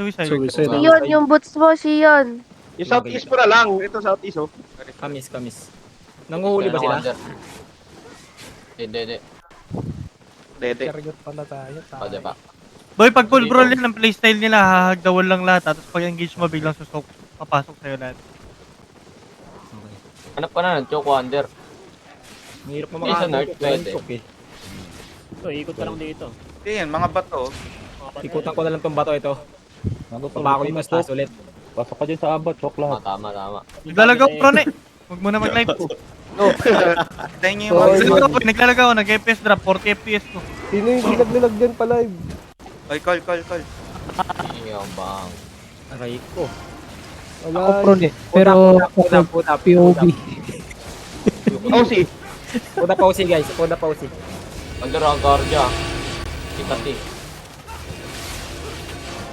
Suicide. Suicide. Siyon, yung boots mo, Siyon. Yung southeast mo na lang. Ito southeast, oh. Kamis. Nanguhuli ba sila? Hindi. Dede. Kargot pala tayo. Pwede pa. Boy, pag full brawl yan, ang playstyle nila, hahagdawan lang lahat. Tapos pag engage mo, biglang susok, papasok sa'yo lahat. Hanap ka na ng Choco Under. Mahirap mo Isa nerd, pwede. eh. Ito, ikot ka lang dito. Yan, mga bato. Ikutan ko na lang tong bato ito. Pabako yung mas taas ulit. Pasok ka dyan sa abot, chok lahat. Tama. Naglalagaw ko, Ron eh. Huwag mo na mag-live. Tayo niyo yung Naglalagaw ako, nag-FPS drop, 40 FPS ko. Sino yung nilag dyan pa live? Oy, call. Yung bang. Aray ko. Wala. Ako prone eh. Pero Puta, POV. Oh, si. Puta pause guys. Puta pause. Under ang guardia. Ikati.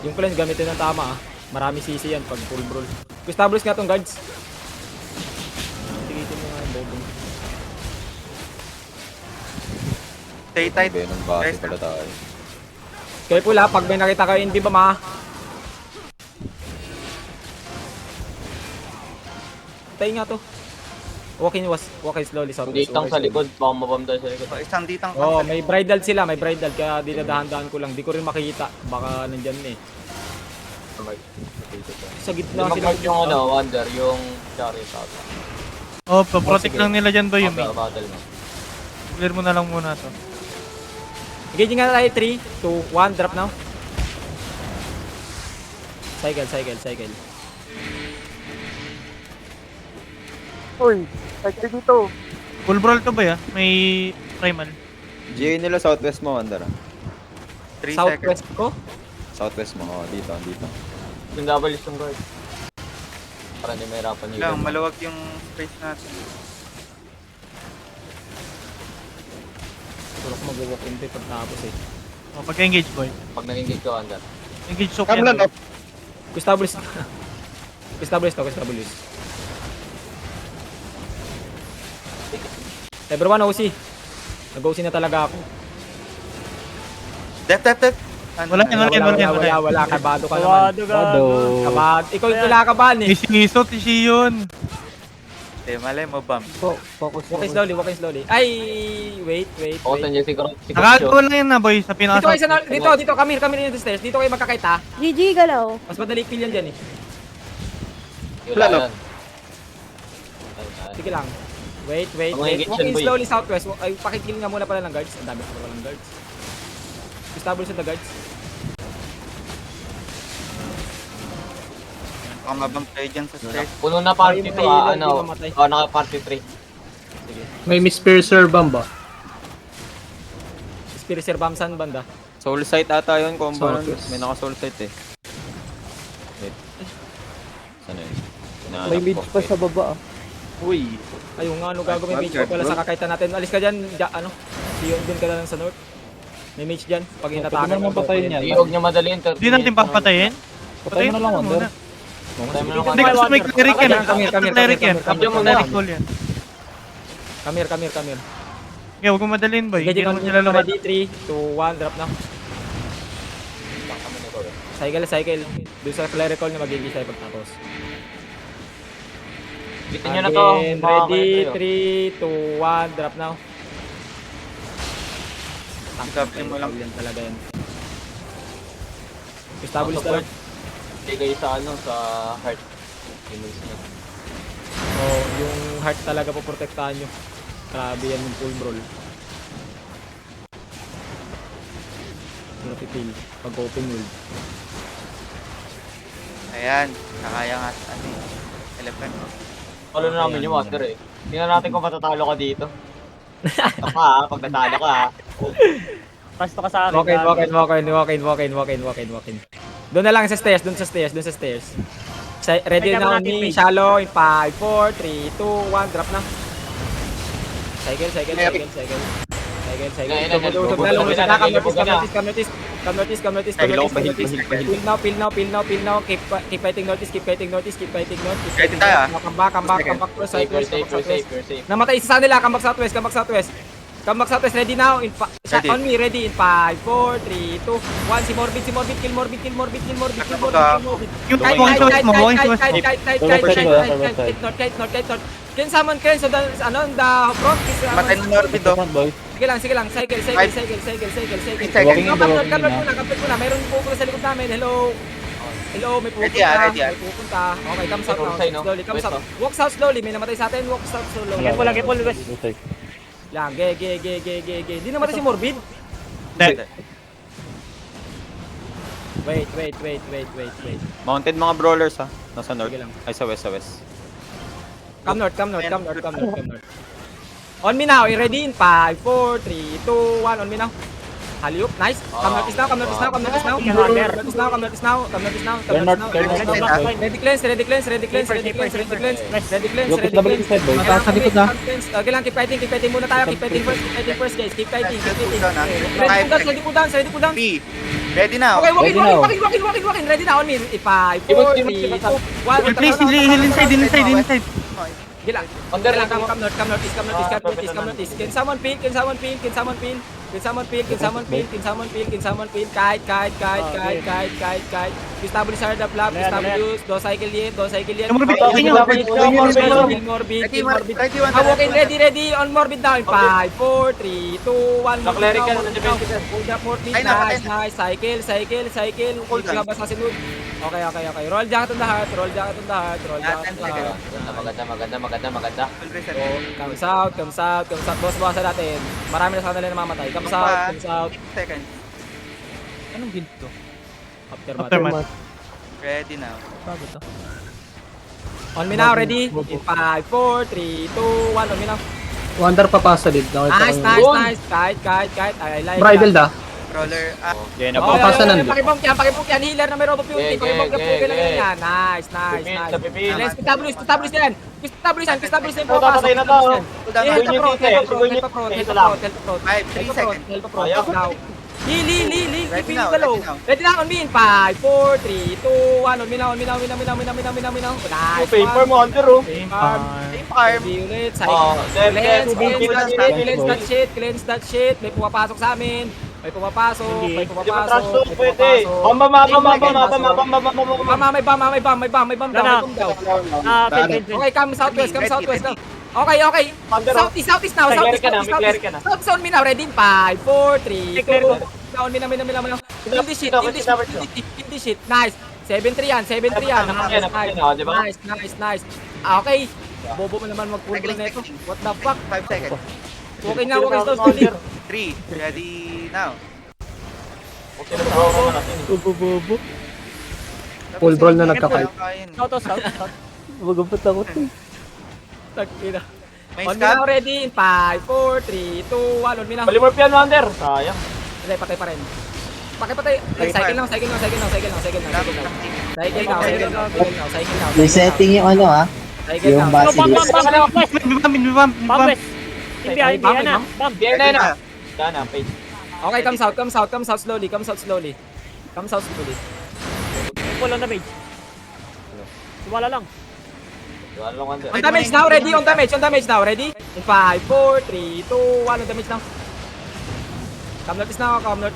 Yung cleanse gamitin ng tama ah. Marami CC yan pag full brawl. Establish nga tong guards. Tigitin mo nga yung bobong. Stay tight. Venom base pala tayo. Careful ha, pag may nakita kayo hindi ba ma? Tayo nga to. Walking slowly south. Ditang sa likod. Baka mabamdal sa likod. Oh, isang ditang Oh, may bridal sila, kaya dinadahan-dahan ko lang. Di ko rin makikita. Baka nandyan na eh. Sa gitna sila. Mag-mark yung Wonder, yung Chariot ata. Oh, pa-protect lang nila dyan, boy, yung main. Battle mo. Clear mo na lang muna to. Engaging nga tayo, 3, 2, 1, drop now. Cycle. Uy, cycle dito. Full brawl to, boy, ah. May primal. GA nila southwest mo, Andara. 3 seconds. Southwest ko. Southwest mo, dito. Yung double yung guard. Para hindi mahirapan nila. Lang, maluwag yung space natin. Puro ko mag-walk in tayo pagtapos eh. Oh, pagka-engage, boy. Pag nag-engage ka, Wonder. Engage soak Come yan, lang, boy. Establish. Everyone, OC. Nag-OC na talaga ako. Death. Wala yan. Wala. Kabado ka naman. Bado. Kabado. Ikaw yung kinakabahan eh. May sinisot, si yun. Malay mo, bam. Focus. Walking slowly. Ay, wait. Oo, nandiyan si Nakagawa lang yan na, boy, sa Dito pinaka. kayo dito, Camille in the stairs. Dito kayo magkakaita. GG, galaw. Mas madali kill yan dyan eh. Wala yan. Sige lang. Wait. Mga Walk in boy. slowly southwest. Ay, pakikill nga muna pala ng guards. Ang dami pa pala ng guards. Establish the guards. Baka mabang kayo dyan sa stairs. Puno na party Ay, to, may hindi mamatay. naka-party 3. May Miss Piercer Bamba. Spirit Sir Bamsan banda. Soul sight ata yun, combo nun. Southwest. May naka-soul sight eh. Wait. Saan yun? May mid pa sa baba. Uy. Ayun nga, gagawin may mage ko pala sa kakaitan natin. Alis ka dyan, Diyon din ka na lang sa north. May mage dyan, pag inatakan. Pwede mo naman patayin yan. Huwag niya madaliin. Hindi natin papatayin. Patay mo na lang, Wonder. Patay mo na lang. Hindi, kasi may cleric yan. Come here. Cleric yan. Cleric call yan. Come here. Okay, huwag mo madalin, boy. Hindi Engaging naman sila lumad. ready, 3, 2, 1, drop na. Cycle. Doon sa clerical na mag-engage tayo pagtapos. Bitin nyo na to. Again, ready, 3, 2, 1, drop now. Sabihin mo lang. Yan talaga yan. Establish the Lord. Hindi kayo sa sa heart. Image niya. Oh, yung heart talaga poprotektahan nyo. Grabe yan yung full brawl. Napipil pag open world. Ayan, nakaya nga sa elephant. Follow na namin yung Wonder eh. Tingnan natin kung matatalo ka dito. Pag natalo ka ha. Pasto ka sa akin. Walk in. Doon na lang sa stairs. Ready na ni Shallow in 5, 4, 3, 2, 1, drop na. Cycle. Come notice. Peel now. Keep fighting notice. Fighting tayo, ah. Come back to Safe, southwest. you're safe. Namatay isa sa nila, come back southwest. Come back southwest, ready now. Shot Ready. on me, ready in 5, 4, 3, 2, 1. Si Morbid, kill Morbid. Yung Kite, point mo, point mo. North. Can someone cleanse the, the front? Matay na Norbid, oh. Sige lang. Cycle. Second. Come muna. Meron pupunta sa likod namin. Hello, may pupunta. Ready, ah. May pupunta. Okay, come south now. Side, no? Slowly, come West, south. Walk south slowly. May namatay sa atin. Walk south slowly. Lagay po, west. Lang, ge. Di namatay si Morbid. Hindi. Wait. Mounted mga brawlers ha. Nasa north. Sige lang. Ay, sa west. Come north. On me now. Ready in 5, 4, 3, 2, 1. On me now. Haliup. Nice. Come north is now. Ready cleanse. Ready cleanse. Mataas sa likod na. Okay lang, keep fighting muna tayo. Keep fighting first guys. Keep fighting. Five Ready cool down. P. Ready now. Okay, Ready now. walking. Ready na on me. 5, 4, 3, 2, 1. Please, inside. Gila. Under lang, Come north, east. Can someone peel? Kite. Establish the flap. Do cycle yet. Morbid, Morbid. Walking ready on Morbid down. 5, 4, 3, 2, 1. Nakleric ka na, defensive ka. Hold up Morbid. Ay, Nice. napatay. Cycle. Hold on. Basta sinod. Okay. Roll jacket on the heart. Maganda. Come south. Boss natin. Marami na sa kanila namamatay. Come south. Second. Anong build to? Aftermath. Ready now. On me now, ready? In 5, 4, 3, 2, 1. On me now. Wonder pa pa sa lead. Nice. Kite. I like Bridal that. da. Roller. Okay na Oh, po. Papasa nandun. pakibomb yan. Healer na may robo beauty. Pakibomb yan. Nice. Pipil. Let's establish yan. Establish yan. Patay na to. Help pro. 5, 3 seconds. Now. Heal. Ready Keep now, the low. ready Ready now. na on me in 5, 4, 3, 2, 1. On me now. Nice. Pay for mo, Hunter oh. Same Same arm. Unit. Oh, Cleanse that shit. May pumapasok sa amin. May pumapasok. Hindi matrash to, pwede. Bamba. May bomb daw. Okay, come southwest now. Okay. Southeast now. May clear ka na. South on me now. Ready? 5, 4, 3, 2. Down me na. In this shit. Nice. 7-3 yan. Nice. Okay. Bobo mo naman mag-pull down na ito. What the fuck? 5 seconds. Okay na slowly. 3. Ready now. Full brawl na nagkakay. South. Magupit ako. Tagina. May On me now, scab. ready? In 5, 4, 3, 2, 1. On me now. Palimorph yan, Hunter. Sayang. Patay pa rin. Patay. Cycle now. Resetting yung ano ha. Yung base. Bomb west. Behind, Diana. Bomb. Bien na na. Dana, page. Okay, come south slowly. May pull on the mage. Wala lang. Wala lang, Hunter. On damage now, ready? On damage now, ready? In 5, 4, 3, 2, 1. On damage now. Come north is now. Walking.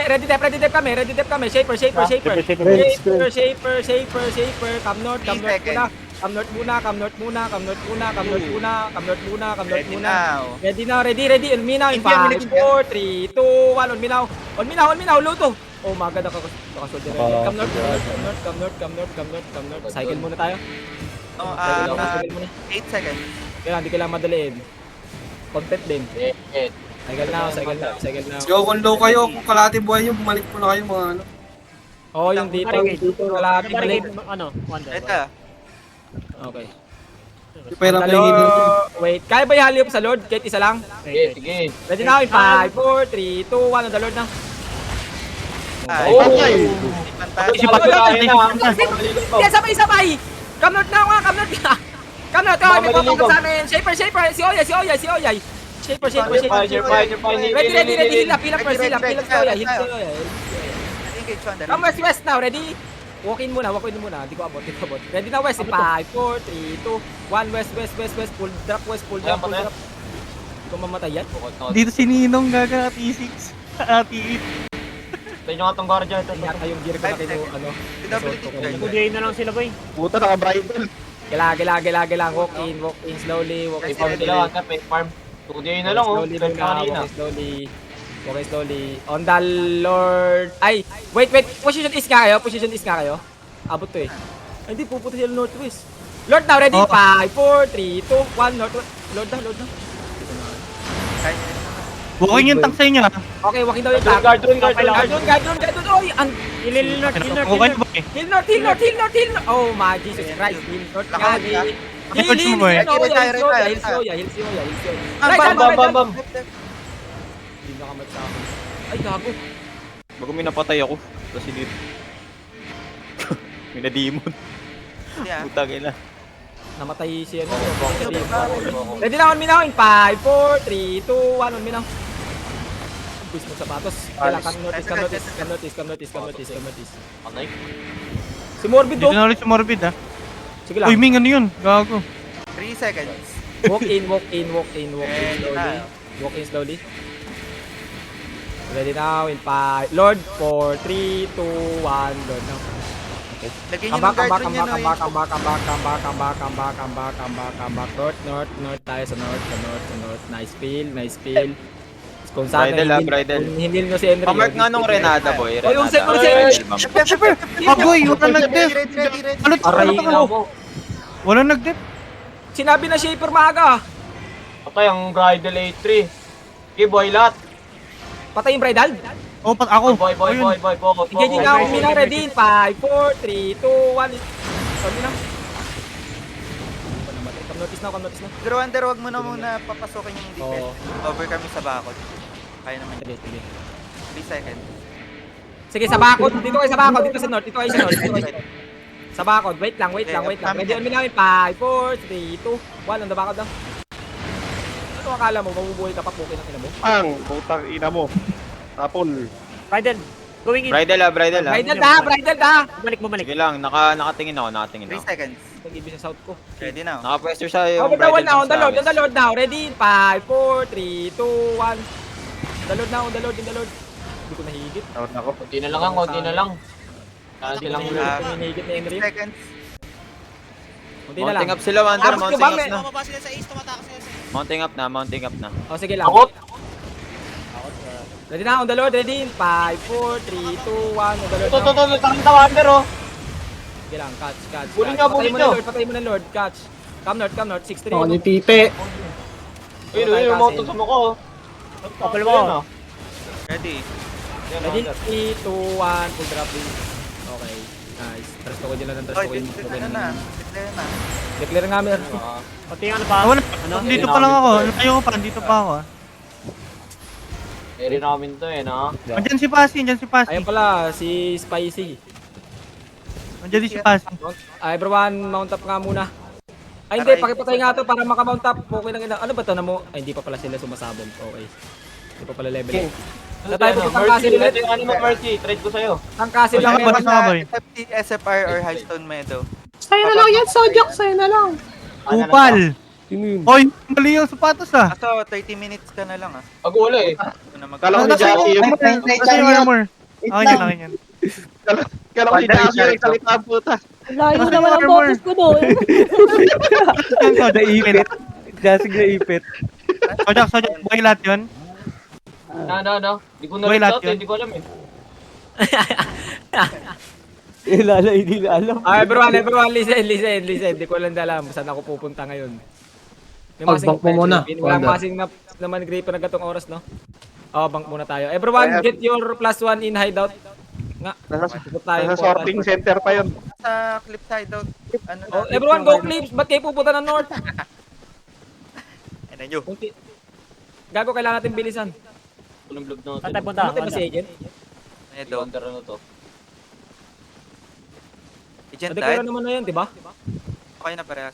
Ready dep kami. Shaper. Come north muna. Ready now. Ready now. On me now. In 5, 4, 3, 2, 1. On me now. Luto. Oh my god, nakasolder na. Come north. Cycle muna tayo. 8 seconds. Hindi kailangan madaliin. Content din. Cycle now. Kung low kayo, kung kalahati buhay nyo, bumalik po na kayo mga ano. Oh, yung dito. Kalahati balik. Wonder. Ito. Okay. Yung pera may hindi. Wait, kaya ba i-haliup sa Lord? Kahit isa lang? Sige. Ready now in 5, 4, 3, 2, 1. On the Lord na. Ay. Sige, sabay. Come north na. May papakot sa amin. Shaper. Si Oyay. Shaper. Ready. Heal up first. Heal up si Oyay. Engage on the Come west now. Ready? Walk in muna. Hindi ko abot. Ready na west. 5, 4, 3, 2, 1. West. Full drop west. Full drop. Hindi ko mamatay yan. Dito si Ninong gaga at E6. At E8. Tayo nyo nga tong guardian. Ito. Yata yung gear ko na ano. PWT guard. Tudiyain na lang sila, boy. Puta, naka-bridal. Gila. Walk in slowly. Walk in Farm slowly. sila, wag na, farm. 2D na lang, oh. Slowly Farm muna, kanina. walk slowly. On the Lord. Ay, wait. Position is nga kayo. Abot to eh. Ay, hindi, pupunta sila northwest. Lord now, ready? Oh. 5, 4, 3, 2, 1, northwest. Lord na. Walking yung tank sa inyo, ha? Okay, walking daw yung tank. Guard doon. Oy, Hilil north. Okay na ba eh? Hill north. Oh my Jesus Christ. Hill north. Lakad. Coach mo ba eh? Hill Sioya. Bam. Hindi nakamat sa akin. Ay, gago. Bago may napatay ako. Kasi dito. May na-demon. Yeah. Putang ina. Namatay si ano. Ready na on me now in 5, 4, 3, 2, 1 on me now. Push mo sapatos. Kailangan come notice. Anay. Si Morbid Dito do. na ulit si Morbid, ha? Sige lang. Uy, Ming, ano yun? Gago. 3 seconds. Walk in slowly. Ready now in 5. Lord, 4, 3, 2, 1. Lord now. Lagyan nyo ng guard rin yun. Come back. North tayo sa north. Nice feel. Kung saan Bridal. hindi nyo si Henry. Pamark nga nung Renata, boy. Oh, yung Renata. second. Agoy, wala nag-def. Ready. Ano Aray to? na mo. Wala nag-def. Sinabi na Shaper maaga. Patay ang bridal 8-3. Okay, boy, lahat. Patay yung bridal. Oh, ako. Boy. Igyan nyo na ako mina. Ready? 5, 4, 3, 2, 1. Sabi na. Come notice na. Pero Wander, wag mo na muna papasokin yung defense. Over kami sa bakod. Kaya naman. Sige. 3 seconds. Sige, sa bakod. Dito kayo sa bakod. Dito kayo sa north. Sa bakod. Wait lang. Ready on me namin. 5, 4, 3, 2, 1. On the bakod daw. Ano akala mo? Mabubuhay ka pa pukin ng ina mo? Ang putang ina mo. Apple. Bridal. Going in. Bridal. Bridal da! Bumalik. Sige lang, nakatingin ako. 3 seconds. Nag-ibig sa south ko. Ready now. Nakapwesto siya Oh, yung the wall now. On sa the Lord now. Ready? 5, 4, 3, 2, 1. The Lord now. On the Lord. Hindi ko nahigit. Konti na lang. Kaya silang Hindi ko nahigit ni Henry. 3 seconds. Kunti na lang. Mounting up sila, Wander. Abot ko Mounting ba, up men? na. Mounting up na. Oh, sige lang. Akot. Ready na, on the Lord, ready? 5, 4, 3, 2, 1, on the Lord Ito, now. takang Wander, oh. Sige lang, catch. Bulin nyo, bulin nyo. Patay mo na Lord, catch. Come north, 6-3. Ako ni Pipe. Ayun, yung moto sa mukha, oh. Kapal mo. Ready. Ready? 3, 2, 1, full drop in. Okay, nice. Trust ko din lang, Oh, declare na. Declare nga, mer. Pati ano pa? Wala. Dito pa lang ako. Ayaw ko pa. Dito pa ako, ha? Eri namin to, no? Andiyan si Pasi. Ayun pala, si Spicy. Andiyan din si Pasi. Everyone, mount up nga muna. Ay, hindi, pakipatay nga to para makamount up. Okay lang ina. Ano ba to na mo? Ay, hindi pa pala sila sumasabog. Okay. Hindi pa pala level. Ano tayo tayo, pupunta Mercy? ulit. Ito yung ano mo, Mercy. Trade ko sa'yo. Ang kasi lang Basta meron. boy. SFR or Highstone Meadow. Sa'yo na lang yan, Sojak. Sa'yo na lang. Kupal. Sino yun? Hoy, mali yung sapatos, ah. Kaso 30 minutes ka na lang ah. Pag-ula, eh. Ito na mag- Kala ko ni Jackie yun. Kasi yung armor. Akin yan. Kala ko si Jackie yung salita puta. Layo Kasi naman ang armor. boses ko doon. Naipit. Jasig na ipit. Sojak, buhay lahat yun. No. Di ko na Boy, rin lahat out, yun. eh. Di ko alam, eh. Hindi na alam. Everyone, listen. Di ko lang alam saan ako pupunta ngayon. May Bank mo muna. Walang masing na naman gripe na gatong oras, no? Oh, bank muna tayo. Everyone, get your +1 in hideout. Nga. Pupunta tayo. Nasa sorting center pa yun. Sa clip side out. Ano Oh, everyone, go clips. Ba't kayo pupunta ng north? Ano nyo? Gago, kailangan natin bilisan. Walang vlog na Saan tayo natin. punta? Ano tayo ba si Agent? Meadow. Wander ano to. Agent Nadeklara died. naman na yan, di ba? Okay na parehas.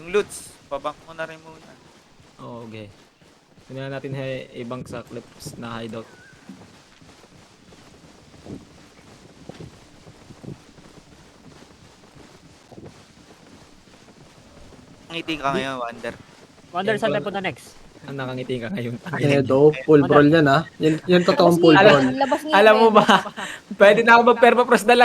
Yung loots, pabank mo na rin muna. Oh, okay. Tingnan natin ibang sa clips na hideout. Ngiti ka ngayon, Wonder. Wonder, saan tayo punta next? Ang nakangiti ka ngayon. Ito, full brawl yan ha. Yan totoong full brawl. Labas niya Alam mo yung ba, pwede na ako mag-permafrost na lang